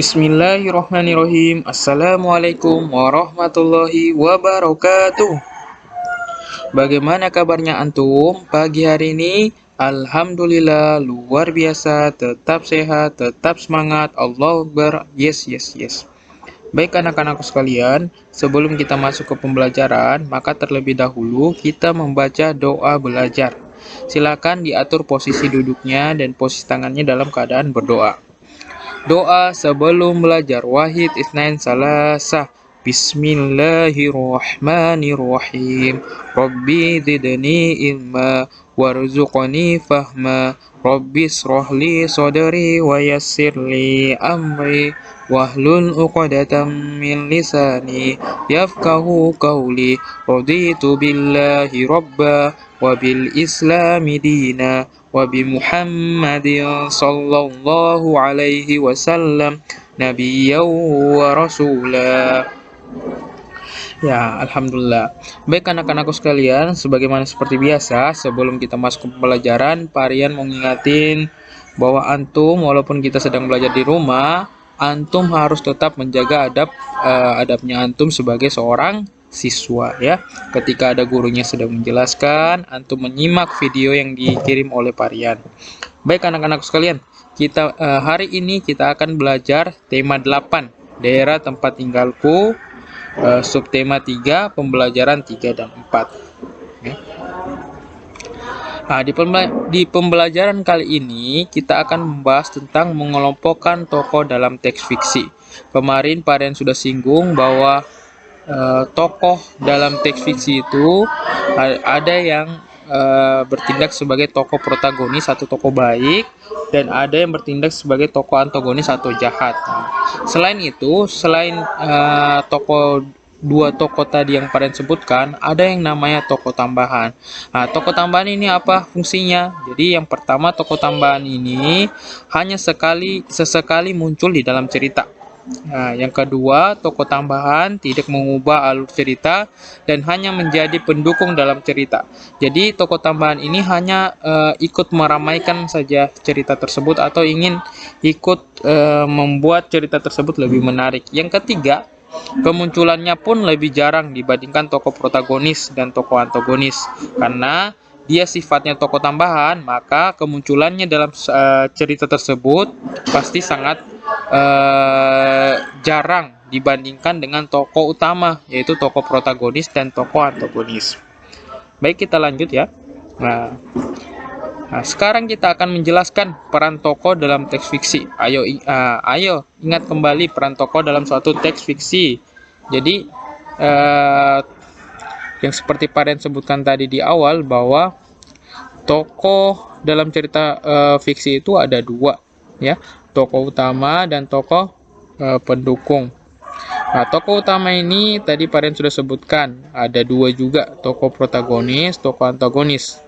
Bismillahirrahmanirrahim. Assalamualaikum warahmatullahi wabarakatuh. Bagaimana kabarnya antum pagi hari ini? Alhamdulillah luar biasa, tetap sehat, tetap semangat. Allah Akbar. Yes, yes, yes. Baik anak-anakku sekalian, sebelum kita masuk ke pembelajaran, maka terlebih dahulu kita membaca doa belajar. Silakan diatur posisi duduknya dan posisi tangannya dalam keadaan berdoa. Doa sebelum belajar. Wahid Isnain Salasah. Bismillahirrahmanirrahim. Rabbi zidni ilma warzuqni fahma. Rabbi srohli sodri wa yassirli amri wahlul uqdatam min lisani yafqahu qawli. Raditu billahi rabba wa bil islami dina wa bi Muhammadin sallallahu alaihi wasallam nabiyyan wa rasula. Ya, alhamdulillah. Baik anak-anakku sekalian, sebagaimana seperti biasa, sebelum kita masuk ke pelajaran, Pak Rian mau ngingatin bahwa antum walaupun kita sedang belajar di rumah, antum harus tetap menjaga adabnya antum sebagai seorang siswa ya. Ketika ada gurunya sedang menjelaskan, antum menyimak video yang dikirim oleh Pak Rian. Baik anak-anakku sekalian, kita hari ini kita akan belajar tema 8, daerah tempat tinggalku. Subtema 3, pembelajaran 3 dan 4 ya. Nah, di pembelajaran kali ini kita akan membahas tentang mengelompokkan tokoh dalam teks fiksi. Kemarin Pak Rian sudah singgung bahwa tokoh dalam teks fiksi itu ada yang bertindak sebagai tokoh protagonis atau tokoh baik, dan ada yang bertindak sebagai tokoh antagonis atau jahat. Nah, selain itu, selain dua tokoh tadi yang Pak Rian sebutkan, ada yang namanya tokoh tambahan. Nah, tokoh tambahan ini apa fungsinya? Jadi yang pertama, tokoh tambahan ini hanya sesekali muncul di dalam cerita. Nah, yang kedua, tokoh tambahan tidak mengubah alur cerita dan hanya menjadi pendukung dalam cerita. Jadi, tokoh tambahan ini hanya ikut meramaikan saja cerita tersebut atau ingin ikut membuat cerita tersebut lebih menarik. Yang ketiga, kemunculannya pun lebih jarang dibandingkan tokoh protagonis dan tokoh antagonis. Karena dia sifatnya tokoh tambahan, maka kemunculannya dalam cerita tersebut pasti sangat jarang dibandingkan dengan tokoh utama, yaitu tokoh protagonis dan tokoh antagonis. Baik, kita lanjut ya. Nah, sekarang kita akan menjelaskan peran tokoh dalam teks fiksi. Ayo ingat kembali peran tokoh dalam suatu teks fiksi. Jadi yang seperti Pak Rian sebutkan tadi di awal, bahwa tokoh dalam cerita fiksi itu ada dua ya, tokoh utama dan tokoh pendukung. Nah, tokoh utama ini tadi Pak Rian sudah sebutkan, ada dua juga, tokoh protagonis, tokoh antagonis.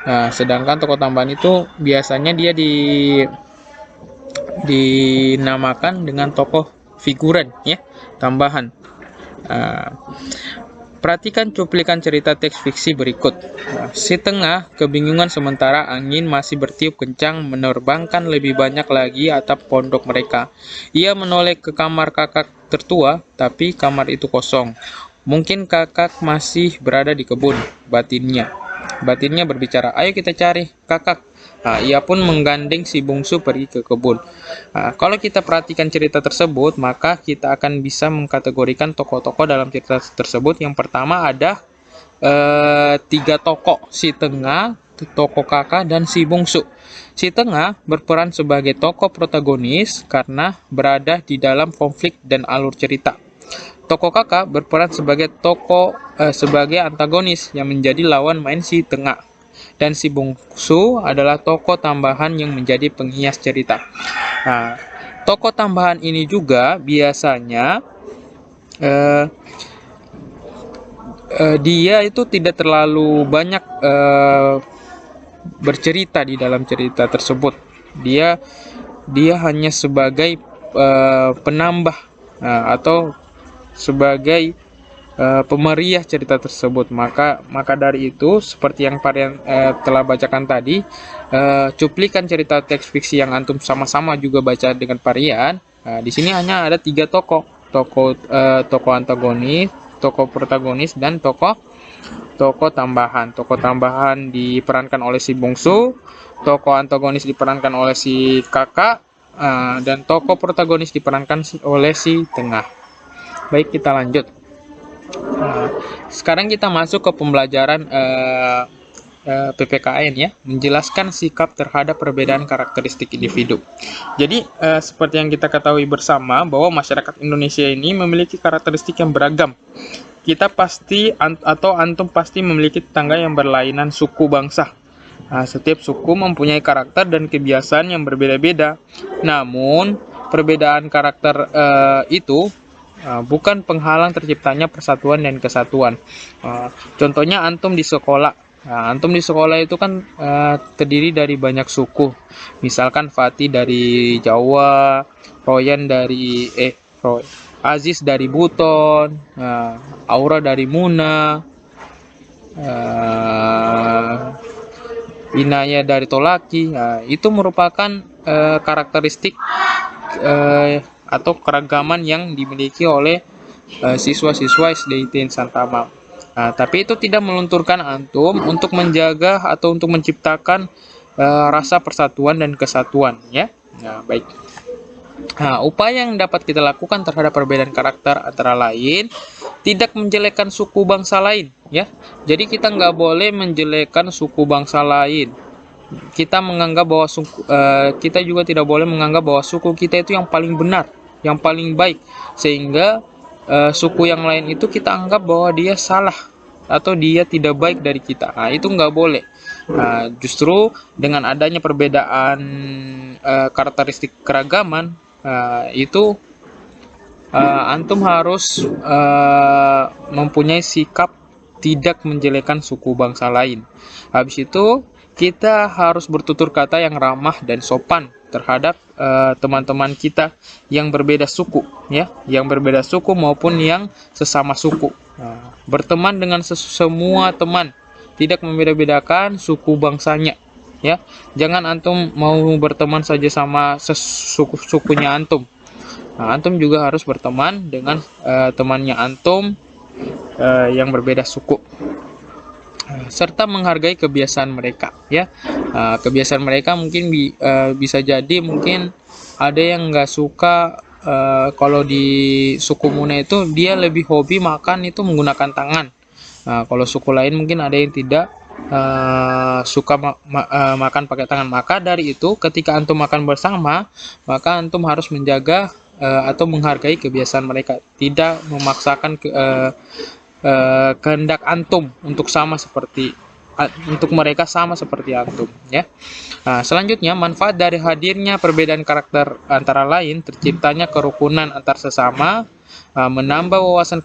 Nah, sedangkan tokoh tambahan itu biasanya dia dinamakan dengan tokoh figuran ya, tambahan. Perhatikan cuplikan cerita teks fiksi berikut. Si tengah kebingungan sementara angin masih bertiup kencang menerbangkan lebih banyak lagi atap pondok mereka. Ia menoleh ke kamar kakak tertua, tapi kamar itu kosong. Mungkin kakak masih berada di kebun. Batinnya berbicara, ayo kita cari kakak. Nah, ia pun menggandeng si bungsu pergi ke kebun. Nah, kalau kita perhatikan cerita tersebut, maka kita akan bisa mengkategorikan tokoh-tokoh dalam cerita tersebut. Yang pertama ada 3 tokoh, si tengah, tokoh kakak, dan si bungsu. Si tengah berperan sebagai tokoh protagonis karena berada di dalam konflik dan alur cerita. Tokoh kakak berperan sebagai sebagai antagonis yang menjadi lawan main si tengah. Dan si bungsu adalah tokoh tambahan yang menjadi penghias cerita. Nah, tokoh tambahan ini juga biasanya dia itu tidak terlalu banyak bercerita di dalam cerita tersebut. Dia hanya sebagai penambah atau sebagai pemeriah cerita tersebut. Maka dari itu, seperti yang Pak Rian telah bacakan tadi, cuplikan cerita teks fiksi yang antum sama-sama juga baca dengan Pak Rian, Di sini hanya ada 3 tokoh, tokoh antagonis, tokoh protagonis, dan tokoh tambahan. Tokoh tambahan diperankan oleh si bungsu, tokoh antagonis diperankan oleh si kakak, dan tokoh protagonis diperankan oleh si tengah. Baik, kita lanjut. Sekarang kita masuk ke pembelajaran PPKN ya, menjelaskan sikap terhadap perbedaan karakteristik individu. Jadi seperti yang kita ketahui bersama bahwa masyarakat Indonesia ini memiliki karakteristik yang beragam. Kita pasti atau antum pasti memiliki tetangga yang berlainan suku bangsa. Setiap suku mempunyai karakter dan kebiasaan yang berbeda-beda. Namun perbedaan karakter itu bukan penghalang terciptanya persatuan dan kesatuan. Contohnya antum di sekolah. Antum di sekolah itu kan terdiri dari banyak suku. Misalkan Fatih dari Jawa, Royan dari Aziz dari Buton, Aura dari Muna, Inaya dari Tolaki. Itu merupakan karakteristik atau keragaman yang dimiliki oleh siswa-siswa SDIT Insan Tamam. Tapi itu tidak melunturkan antum untuk menjaga atau untuk menciptakan rasa persatuan dan kesatuan, ya. Baik. Upaya yang dapat kita lakukan terhadap perbedaan karakter antara lain tidak menjelekkan suku bangsa lain, ya. Jadi kita nggak boleh menjelekkan suku bangsa lain. Kita menganggap bahwa kita juga tidak boleh menganggap bahwa suku kita itu yang paling benar, yang paling baik, sehingga suku yang lain itu kita anggap bahwa dia salah atau dia tidak baik dari kita. Itu nggak boleh. Justru dengan adanya perbedaan karakteristik keragaman, itu antum harus mempunyai sikap tidak menjelekkan suku bangsa lain. Habis itu kita harus bertutur kata yang ramah dan sopan terhadap teman-teman kita yang berbeda suku, ya, yang berbeda suku maupun yang sesama suku. Berteman dengan semua teman, tidak membeda-bedakan suku bangsanya, ya. Jangan antum mau berteman saja sama sukunya antum. Antum juga harus berteman dengan temannya antum yang berbeda suku, serta menghargai kebiasaan mereka, ya. Kebiasaan mereka mungkin bisa jadi mungkin ada yang nggak suka kalau di suku Muna itu dia lebih hobi makan itu menggunakan tangan. Kalau suku lain mungkin ada yang tidak suka makan pakai tangan. Maka dari itu ketika antum makan bersama, maka antum harus menjaga atau menghargai kebiasaan mereka, tidak memaksakan kehendak antum untuk mereka sama seperti antum, ya. Selanjutnya, manfaat dari hadirnya perbedaan karakter antara lain terciptanya kerukunan antar sesama, menambah wawasan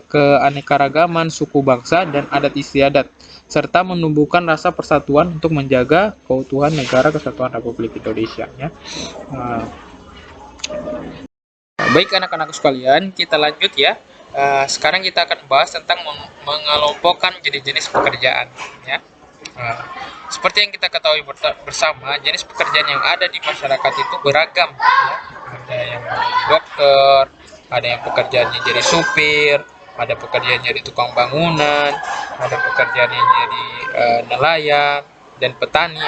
keanekaragaman suku bangsa dan adat istiadat, serta menumbuhkan rasa persatuan untuk menjaga keutuhan negara kesatuan Republik Indonesia, ya. Baik anak-anakku sekalian, kita lanjut ya. Sekarang kita akan bahas tentang mengelompokkan jenis-jenis pekerjaan, ya. Seperti yang kita ketahui bersama, jenis pekerjaan yang ada di masyarakat itu beragam, ya. Ada yang dokter, ada yang pekerjaannya jadi supir, ada pekerjaan jadi tukang bangunan, ada pekerjaan yang jadi nelayan dan petani.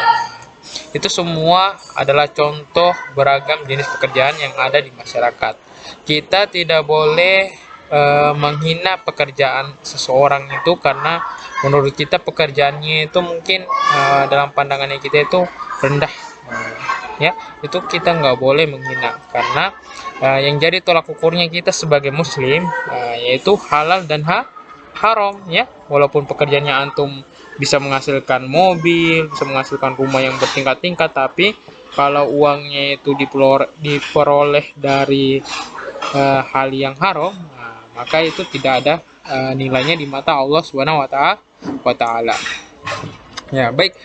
Itu semua adalah contoh beragam jenis pekerjaan yang ada di masyarakat. Kita tidak boleh menghina pekerjaan seseorang itu karena menurut kita pekerjaannya itu mungkin dalam pandangannya kita itu rendah, ya. Itu kita nggak boleh menghina karena yang jadi tolak ukurnya kita sebagai muslim yaitu halal dan haram, ya. Walaupun pekerjaannya antum bisa menghasilkan mobil, bisa menghasilkan rumah yang bertingkat-tingkat, tapi kalau uangnya itu diperoleh dari hal yang haram, maka itu tidak ada nilainya di mata Allah Subhanahu wa taala. Ya, baik.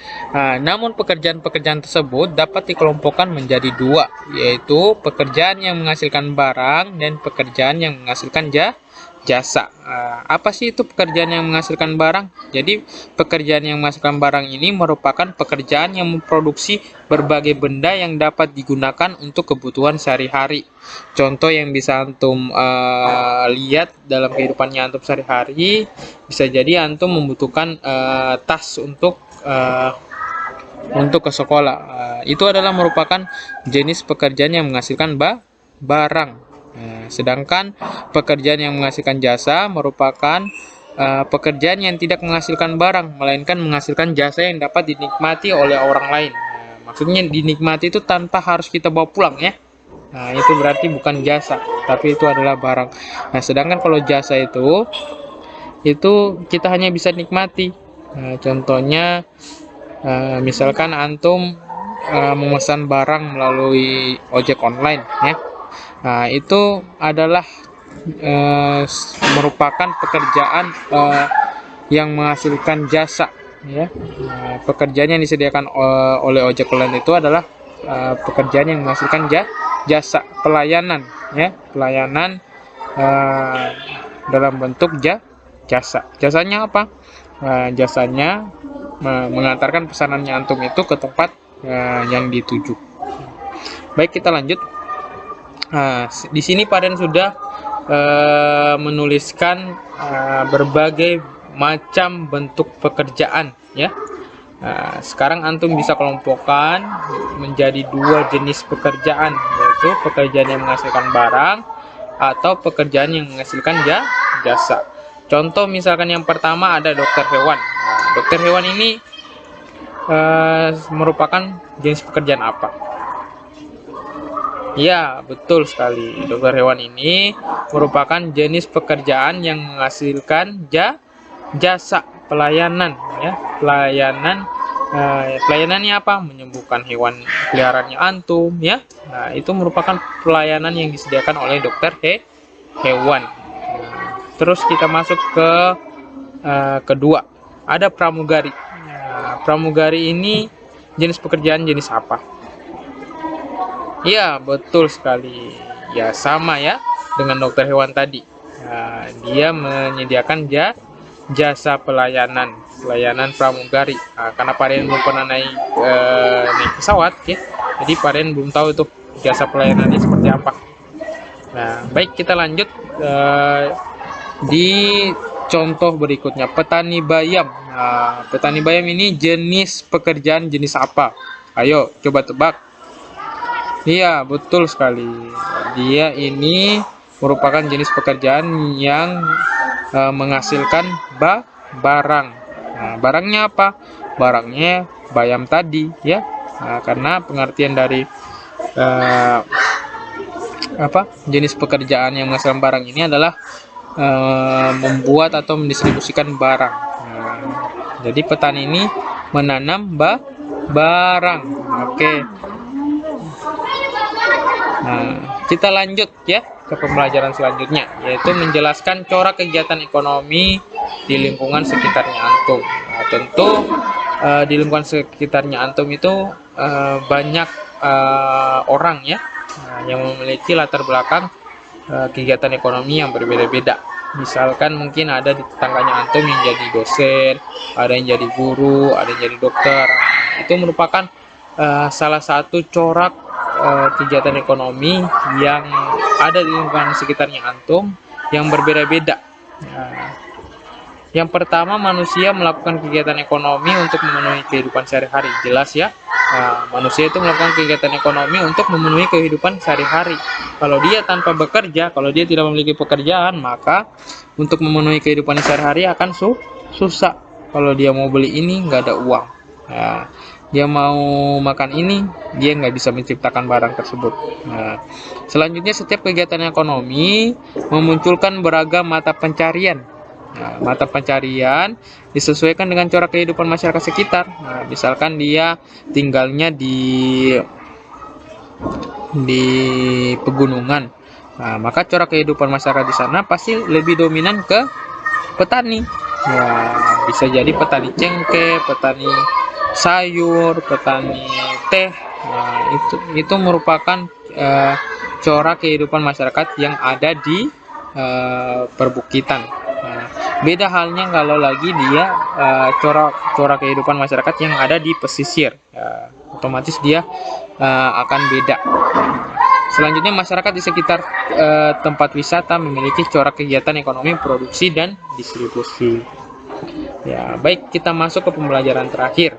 Namun pekerjaan-pekerjaan tersebut dapat dikelompokkan menjadi dua, yaitu pekerjaan yang menghasilkan barang dan pekerjaan yang menghasilkan jasa. Apa sih itu pekerjaan yang menghasilkan barang? Jadi pekerjaan yang menghasilkan barang ini merupakan pekerjaan yang memproduksi berbagai benda yang dapat digunakan untuk kebutuhan sehari-hari. Contoh yang bisa antum lihat dalam kehidupannya antum sehari-hari, bisa jadi antum membutuhkan tas untuk ke sekolah. Itu adalah merupakan jenis pekerjaan yang menghasilkan barang. Sedangkan pekerjaan yang menghasilkan jasa merupakan pekerjaan yang tidak menghasilkan barang, melainkan menghasilkan jasa yang dapat dinikmati oleh orang lain. Maksudnya dinikmati itu tanpa harus kita bawa pulang ya. Itu berarti bukan jasa, tapi itu adalah barang. Sedangkan kalau jasa itu kita hanya bisa nikmati. Contohnya misalkan antum memesan barang melalui ojek online ya. Itu adalah merupakan pekerjaan yang menghasilkan jasa ya. Pekerjaan yang disediakan oleh ojek online itu adalah pekerjaan yang menghasilkan jasa pelayanan ya, pelayanan dalam bentuk jasa. Jasanya apa? Jasanya mengantarkan pesanannya antum itu ke tempat yang dituju. Baik, kita lanjut. Di sini Paden sudah menuliskan berbagai macam bentuk pekerjaan ya. Sekarang antum bisa kelompokkan menjadi dua jenis pekerjaan, yaitu pekerjaan yang menghasilkan barang atau pekerjaan yang menghasilkan jasa. Contoh misalkan yang pertama ada dokter hewan. Dokter hewan ini merupakan jenis pekerjaan apa? Ya, betul sekali. Dokter hewan ini merupakan jenis pekerjaan yang menghasilkan jasa pelayanan ya. Pelayanannya apa? Menyembuhkan hewan peliharaannya antum ya. Itu merupakan pelayanan yang disediakan oleh dokter hewan. Terus kita masuk ke kedua, ada pramugari. Pramugari ini jenis pekerjaan jenis apa? Ya, betul sekali. Ya, sama ya dengan dokter hewan tadi. Dia menyediakan jasa pelayanan pramugari. Karena Paden belum pernah naik pesawat, ya. Jadi Paden belum tahu itu jasa pelayanannya seperti apa. Baik, kita lanjut di contoh berikutnya, petani bayam. Petani bayam ini jenis pekerjaan jenis apa? Ayo, coba tebak. Iya, betul sekali. Dia ini merupakan jenis pekerjaan yang menghasilkan barang. Barangnya apa? Barangnya bayam tadi, ya. Karena pengertian dari jenis pekerjaan yang menghasilkan barang ini adalah membuat atau mendistribusikan barang. Jadi petani ini menanam barang. Oke. Kita lanjut ya ke pembelajaran selanjutnya, yaitu menjelaskan corak kegiatan ekonomi di lingkungan sekitarnya antum. Tentu di lingkungan sekitarnya antum itu banyak orang ya yang memiliki latar belakang kegiatan ekonomi yang berbeda-beda. Misalkan mungkin ada di tetangganya antum yang jadi dosen, ada yang jadi guru, ada yang jadi dokter. Itu merupakan salah satu corak kegiatan ekonomi yang ada di lingkungan sekitarnya antum yang berbeda-beda. Yang pertama, manusia melakukan kegiatan ekonomi untuk memenuhi kehidupan sehari-hari. Jelas ya, manusia itu melakukan kegiatan ekonomi untuk memenuhi kehidupan sehari-hari. Kalau dia tanpa bekerja, kalau dia tidak memiliki pekerjaan, maka untuk memenuhi kehidupan sehari-hari akan susah. Kalau dia mau beli ini, nggak ada uang. Dia mau makan ini, dia nggak bisa menciptakan barang tersebut. Selanjutnya, setiap kegiatan ekonomi memunculkan beragam mata pencarian. Mata pencarian disesuaikan dengan corak kehidupan masyarakat sekitar. Misalkan dia tinggalnya di pegunungan, maka corak kehidupan masyarakat di sana pasti lebih dominan ke petani. Bisa jadi petani cengkeh, petani sayur, petani teh. Itu merupakan corak kehidupan masyarakat yang ada di perbukitan. Nah, beda halnya kalau lagi dia corak kehidupan masyarakat yang ada di pesisir, otomatis dia akan beda. Selanjutnya, masyarakat di sekitar tempat wisata memiliki corak kegiatan ekonomi, produksi, dan distribusi. Ya, baik, kita masuk ke pembelajaran terakhir,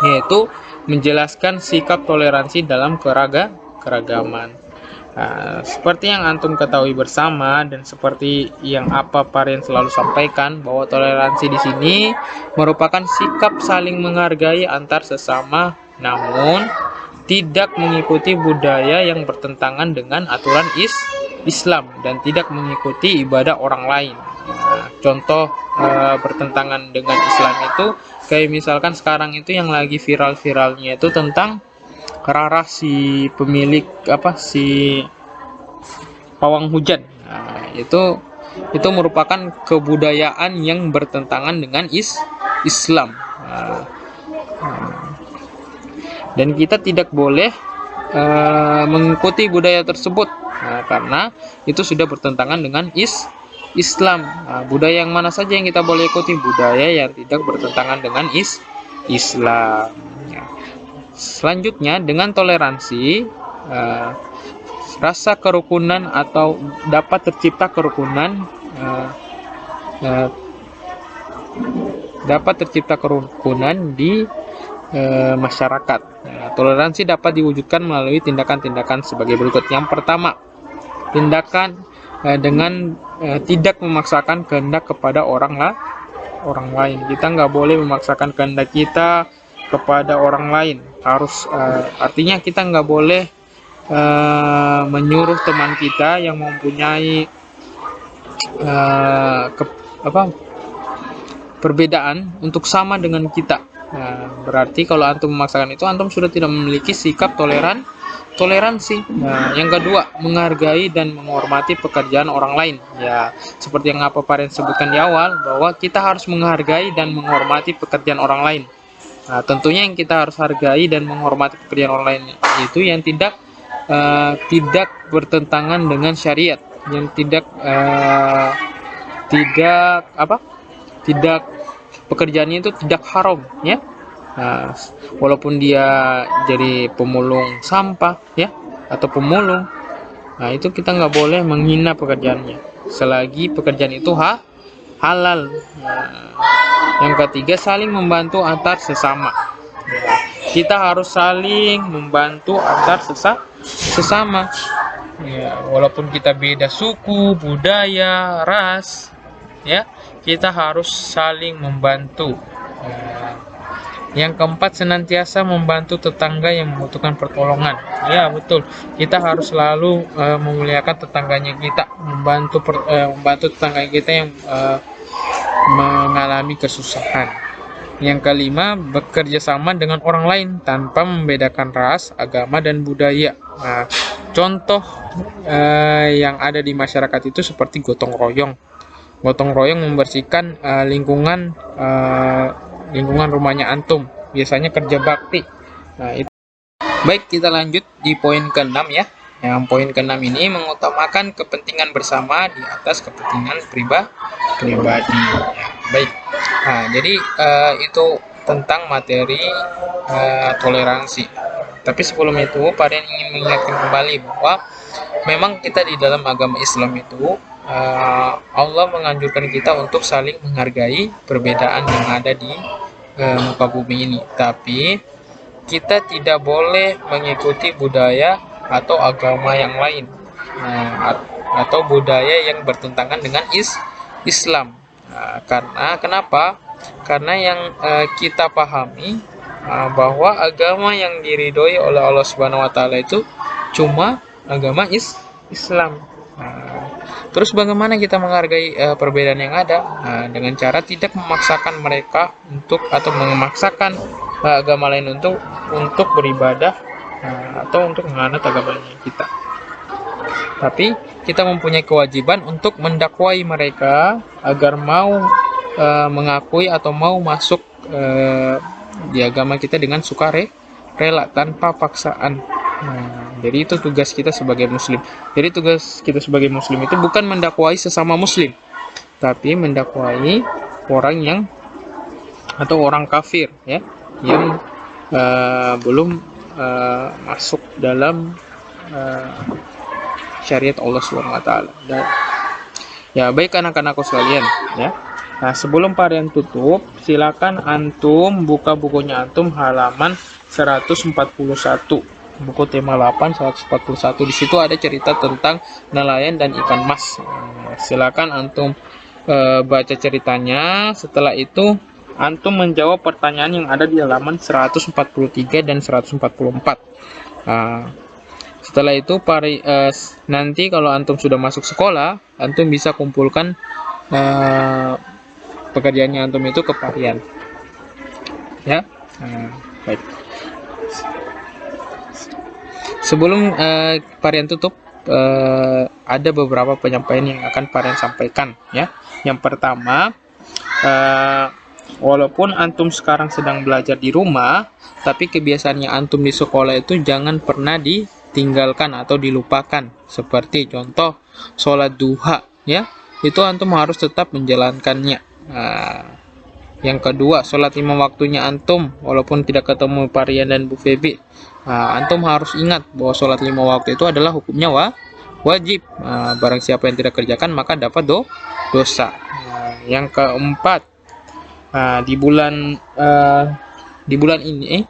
yaitu menjelaskan sikap toleransi dalam keragaman. Nah, seperti yang antum ketahui bersama dan seperti yang apa Paren selalu sampaikan, bahwa toleransi di sini merupakan sikap saling menghargai antar sesama, namun tidak mengikuti budaya yang bertentangan dengan aturan Islam dan tidak mengikuti ibadah orang lain. Nah, contoh bertentangan dengan Islam itu kayak misalkan sekarang itu yang lagi viral-viralnya itu tentang Rarah, si pemilik si pawang hujan. Nah, itu merupakan kebudayaan yang bertentangan dengan Islam. Nah, dan kita tidak boleh mengikuti budaya tersebut, karena itu sudah bertentangan dengan Islam. Budaya yang mana saja yang kita boleh ikuti? Budaya yang tidak bertentangan dengan Islam. Selanjutnya, dengan toleransi, rasa kerukunan atau dapat tercipta kerukunan di masyarakat. Toleransi dapat diwujudkan melalui tindakan-tindakan sebagai berikut. Yang pertama, tindakan dengan tidak memaksakan kehendak kepada orang lain. Kita nggak boleh memaksakan kehendak kita kepada orang lain. Artinya kita nggak boleh menyuruh teman kita yang mempunyai perbedaan untuk sama dengan kita. Berarti kalau antum memaksakan itu, antum sudah tidak memiliki sikap toleransi. Yang kedua, menghargai dan menghormati pekerjaan orang lain. Ya, seperti yang apa Paren sebutkan di awal, bahwa kita harus menghargai dan menghormati pekerjaan orang lain. Tentunya yang kita harus hargai dan menghormati pekerjaan orang lain itu yang tidak bertentangan dengan syariat, yang tidak pekerjaannya itu tidak haram, ya. Walaupun dia jadi pemulung sampah, ya, atau pemulung, itu kita nggak boleh menghina pekerjaannya selagi pekerjaan itu halal. Yang ketiga, saling membantu antar sesama. Kita harus saling membantu antar sesama. Walaupun kita beda suku, budaya, ras, ya, kita harus saling membantu. Yang keempat, senantiasa membantu tetangga yang membutuhkan pertolongan. Ya, betul. Kita harus selalu memuliakan tetangganya kita, membantu tetangga kita yang mengalami kesusahan. Yang kelima, bekerja sama dengan orang lain tanpa membedakan ras, agama, dan budaya. Contoh yang ada di masyarakat itu seperti gotong royong. Gotong royong membersihkan lingkungan rumahnya antum. Biasanya kerja bakti. Itu. Baik, kita lanjut di poin ke-6, ya. Yang poin ke-6 ini mengutamakan kepentingan bersama di atas kepentingan pribadi. Baik. Jadi itu tentang materi toleransi. Tapi sebelum itu, Paren ingin mengingatkan kembali bahwa memang kita di dalam agama Islam itu Allah menganjurkan kita untuk saling menghargai perbedaan yang ada di muka bumi ini. Tapi kita tidak boleh mengikuti budaya atau agama yang lain, atau budaya yang bertentangan dengan Islam. Kenapa? Karena yang kita pahami bahwa agama yang diridhoi oleh Allah Subhanahu wa taala itu cuma agama Islam. Terus bagaimana kita menghargai perbedaan yang ada? Dengan cara tidak memaksakan mereka atau memaksakan agama lain untuk beribadah atau untuk menganut agamanya kita. Tapi kita mempunyai kewajiban untuk mendakwai mereka agar mau mengakui atau mau masuk di agama kita dengan sukarela, tanpa paksaan. Jadi itu tugas kita sebagai muslim. Jadi tugas kita sebagai muslim itu bukan mendakwai sesama muslim, tapi mendakwai orang yang atau orang kafir ya, yang belum masuk dalam syariat Allah Subhanahu wa taala. Ya, baik anak-anakku sekalian ya. Nah, sebelum Parian tutup, silakan antum buka bukunya antum halaman 141. Buku tema 8 141. Di situ ada cerita tentang nelayan dan ikan mas. Silakan antum baca ceritanya. Setelah itu antum menjawab pertanyaan yang ada di halaman 143 dan 144. Setelah itu nanti kalau antum sudah masuk sekolah, antum bisa kumpulkan pekerjaannya antum itu ke Parian. Ya. Baik. Sebelum Parian tutup, ada beberapa penyampaian yang akan Parian sampaikan ya. Yang pertama, walaupun antum sekarang sedang belajar di rumah, tapi kebiasaannya antum di sekolah itu jangan pernah ditinggalkan atau dilupakan. Seperti contoh sholat duha ya, itu antum harus tetap menjalankannya. Yang kedua, sholat 5 waktunya antum walaupun tidak ketemu Parian dan Bu Febi, antum harus ingat bahwa sholat 5 waktu itu adalah hukumnya wajib. Barang siapa yang tidak kerjakan maka dapat dosa. Yang keempat, di bulan ini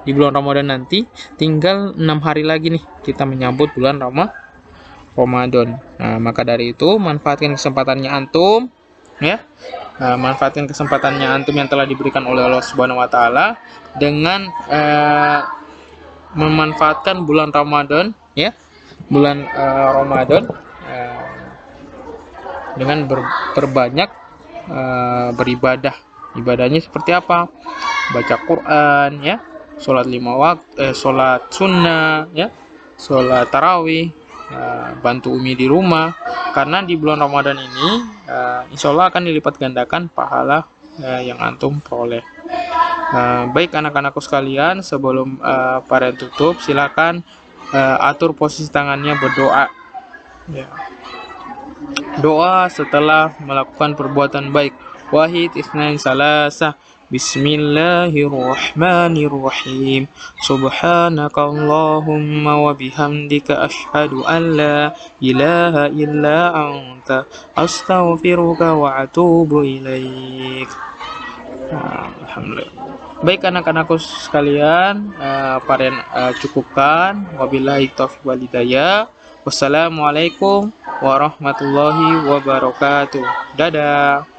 di bulan Ramadan nanti tinggal 6 hari lagi nih kita menyambut bulan Ramadan. Maka dari itu manfaatkan kesempatannya antum ya. Manfaatkan kesempatannya antum yang telah diberikan oleh Allah Subhanahu wa taala dengan memanfaatkan bulan Ramadan ya. Bulan Ramadan dengan berbanyak beribadah. Ibadahnya seperti apa? Baca Quran ya, sholat 5 waktu, sholat sunnah ya, sholat tarawih, bantu umi di rumah. Karena di bulan Ramadan ini insya Allah akan dilipat gandakan pahala yang antum peroleh. Baik anak-anakku sekalian, sebelum Parian tutup, silakan atur posisi tangannya berdoa ya. Doa setelah melakukan perbuatan baik. Wahid isnain salasa. Bismillahirrahmanirrahim. Subhanakallahumma wa bihamdika asyhadu an la ilaha illa anta astaghfiruka wa atubu ilaik. Alhamdulillah. Baik anak-anakku sekalian, Parian cukupkan. Wabillahi taufiq wal hidayah. Wassalamualaikum warahmatullahi wabarakatuh. Dadah.